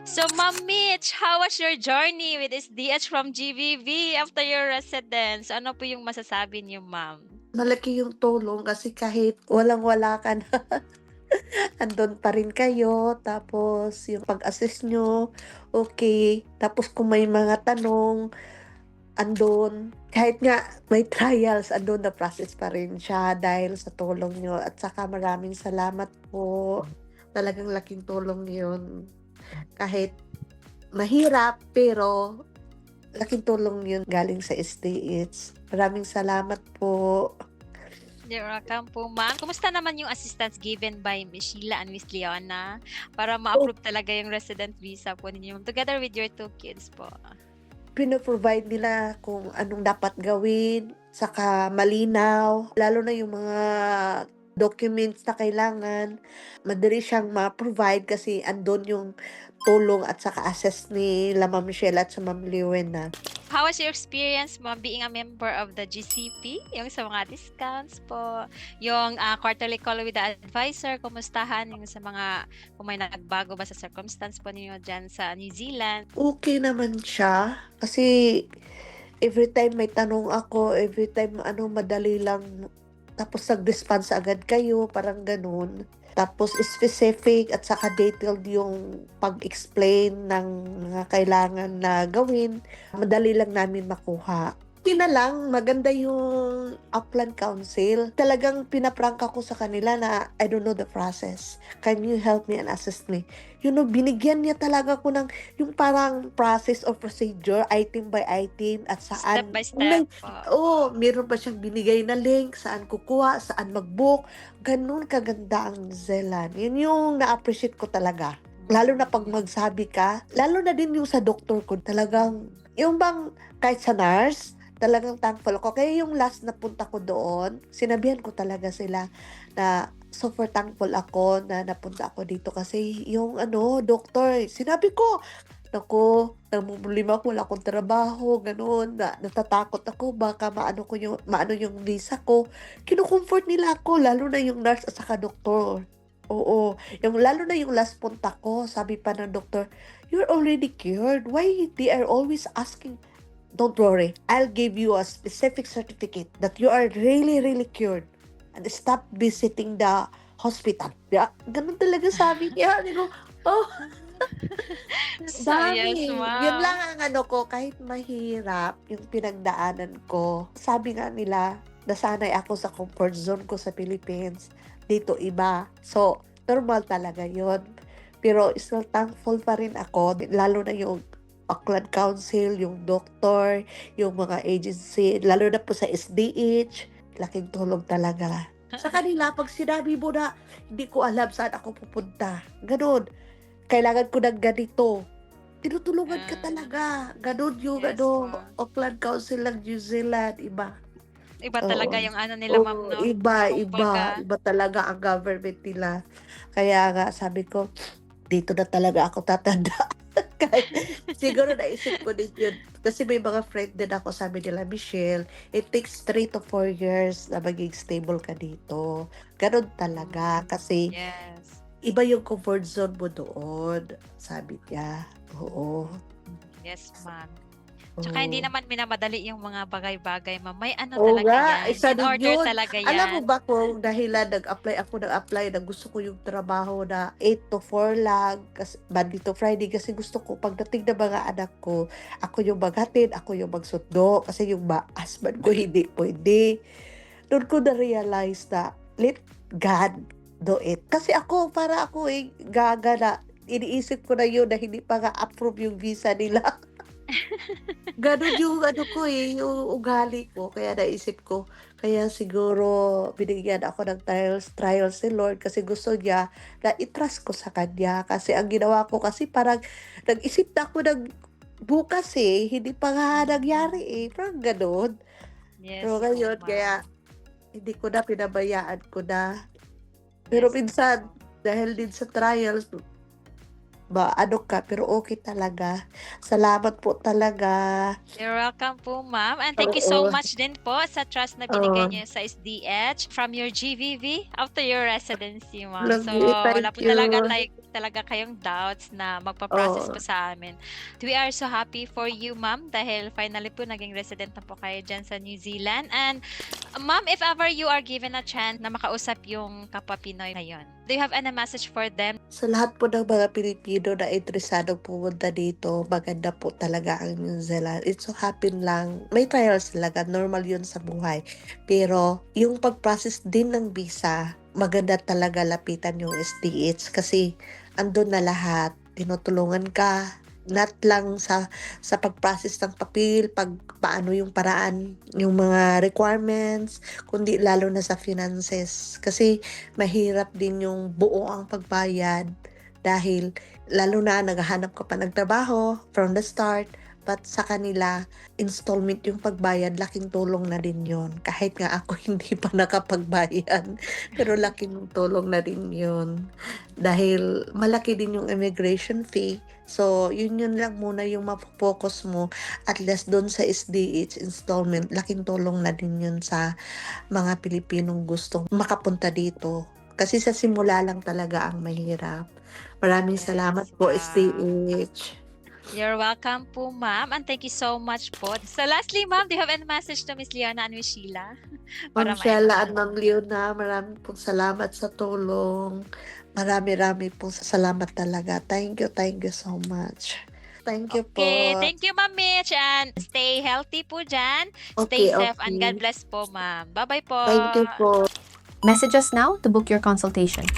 So, Ma'am Mitch, how was your journey with SDH from GVV after your residence? Ano po yung masasabi niyo, ma'am? Malaki yung tulong kasi kahit walang-wala ka na, andun pa rin kayo. Tapos yung pag-assess niyo, okey. Tapos kung may mga tanong, andun. Kahit nga may trials, andun na-process pa rin siya dahil sa tulong niyo at saka maraming salamat po. Talagang laking tulong yun. Kahit mahirap, pero laking tulong yun galing sa SDH. Maraming salamat po. You're welcome po, ma'am. Kumusta naman yung assistance given by Miss Sheila and Miss Leona para ma-approve talaga yung resident visa po ninyo, ma'am, together with your 2 kids po? Pino-provide nila kung anong dapat gawin, saka malinaw, lalo na yung mga documents na kailangan, madali siyang ma-provide kasi andun yung tulong at saka access nila Ma'am Michelle at sa Ma'am Liwena. How was your experience, ma'am, being a member of the GCP? Yung sa mga discounts po, yung quarterly call with the advisor, kumustahan yung sa mga kung may nagbago ba sa circumstance po ninyo dyan sa New Zealand? Okay naman siya kasi everytime may tanong ako, everytime madali lang, tapos nag-response agad kayo, parang gano'n. Tapos specific at saka detailed yung pag-explain ng mga kailangan na gawin, madali lang namin makuha. Buti na lang maganda yung Auckland Council. Talagang pinaprangka ko sa kanila na I don't know the process. Can you help me and assist me? Binigyan niya talaga ko ng yung parang process or procedure, item by item at Step saan by step po. meron pa siyang binigay na link, saan kukuha, saan mag-book. Gano'n kaganda ang New Zealand. Yun yung na-appreciate ko talaga. Lalo na pag magsabi ka, lalo na din yung sa doktor ko, talagang, yung bang kahit sa nurse, talagang thankful ako. Kaya yung last na punta ko doon, sinabihan ko talaga sila na super thankful ako na napunta ako dito kasi yung doktor, sinabi ko, naku, namumulima ako, wala akong trabaho, gano'n, natatakot ako, baka maano yung visa ko. Kino-comfort nila ako, lalo na yung nurse at saka doktor. Oo, lalo na yung last punta ko, sabi pa ng doktor, "You're already cured. Why they are always asking?" Don't worry, I'll give you a specific certificate that you are really, really cured. And stop visiting the hospital. Ganun talaga sabi niya. Sabi ko, oh, So, yes, dami. Yun lang ma'am. ang kahit mahirap yung pinagdaanan ko. Sabi nga nila, nasanay ako sa comfort zone ko sa Philippines. Dito iba. So, normal talaga yun. Pero still thankful pa rin ako, lalo na yung Auckland Council, yung doktor, yung mga agency, lalo na po sa SDH, laking tulong talaga. Sa kanila, pag sinabi mo na, hindi ko alam saan ako pupunta, ganun, kailangan ko ng ganito, tinutulungan ka talaga. Ganun yung Yes po. Auckland Council ng New Zealand, iba. Iba talaga Oo. yung ano nila, ma'am, Oo, 'no? iba, iba. Kumbaga Iba talaga ang government nila. Kaya nga sabi ko, dito na talaga ako tatanda. Kahit siguro naisip ko din yun. Kasi may mga friend din ako, sabi nila, "Michelle, it takes 3 to 4 years na maging stable ka dito." Ganun talaga. Kasi yes. iba yung comfort zone mo doon, sabi niya. Oo. Yes, ma'am. Tsaka hindi Oo. naman minamadali yung mga bagay-bagay, ma'am. May ano Oo talaga nga, yan, isa in din order yun. talaga Alam mo yan. ba kung dahilan nag-apply na gusto ko yung trabaho na 8 to 4 lang, kasi Monday to Friday, kasi gusto ko pagdating ng mga anak ko, ako yung maghatid, ako yung magsundo, kasi yung husband ko hindi pwede. Doon ko na-realize na, let God do it. Kasi para ako gaga na, iniisip ko na yun na hindi pa nga approve yung visa nila. Gano'n yung yung ugali ko, kaya naisip ko, kaya siguro binigyan ako ng trials ni Lord kasi gusto niya na i-trust ko sa kanya. Kasi ang ginawa ko kasi parang nag-isip na ako ng bukas, hindi pa nga nangyari, parang gano'n. So Yes po, ngayon kaya ma'am. hindi ko na, pinabayaan ko na. Pero Yes minsan po. dahil din sa trials, ka, pero okay talaga. Salamat po talaga. You're welcome po, ma'am. And thank you so Oo, much din po sa trust na binigay oo. niyo sa SDH from your GVV after your residency, ma'am. Love So, you, wala thank po talaga you. talaga kayong doubts na magpa-process Oo. po sa amin. We are so happy for you, ma'am, dahil finally po naging resident na po kayo dyan sa New Zealand. And ma'am, if ever you are given a chance na makausap yung kapwa Pinoy ngayon, do you have any message for them? Sa lahat po ng mga Pilipino na interesadong pumunta dito, maganda po talaga ang New Zealand. It so happen lang, may trials talaga, normal yun sa buhay. Pero yung pag-process din ng visa, maganda talaga lapitan yung SDH kasi andun na lahat, tinutulungan ka, not lang sa pag-process ng papel, pag paano yung paraan, yung mga requirements, kundi lalo na sa finances. Kasi mahirap din yung buo ang pagbayad dahil lalo na naghahanap ka pa ng trabaho from the start, but sa kanila installment yung pagbayad, laking tulong na din yon. Kahit nga ako hindi pa nakapagbayad, pero laking tulong na din yon dahil malaki din yung immigration fee. So yun lang muna yung mapofocus mo, at least doon sa SDH installment, laking tulong na din yun sa mga Pilipinong gustong makapunta dito. Kasi sa simula lang talaga ang mahirap. Maraming Yes, salamat po, ma'am. SDH. You're welcome po, ma'am, and thank you so much po. So lastly, ma'am, do you have any message to Miss Leona and Miss Sheila? Ma'am Para Shella at ma-end. Ma'am Leona, maraming pong salamat sa tulong. Marami-rami pong salamat talaga. Thank you so much. Thank you Okay, po. thank you, Ma'am Mitch, and stay healthy po dyan. Stay Okay, safe, and God okay. bless po, ma'am. Bye-bye po. Thank you po. Message us now to book your consultation.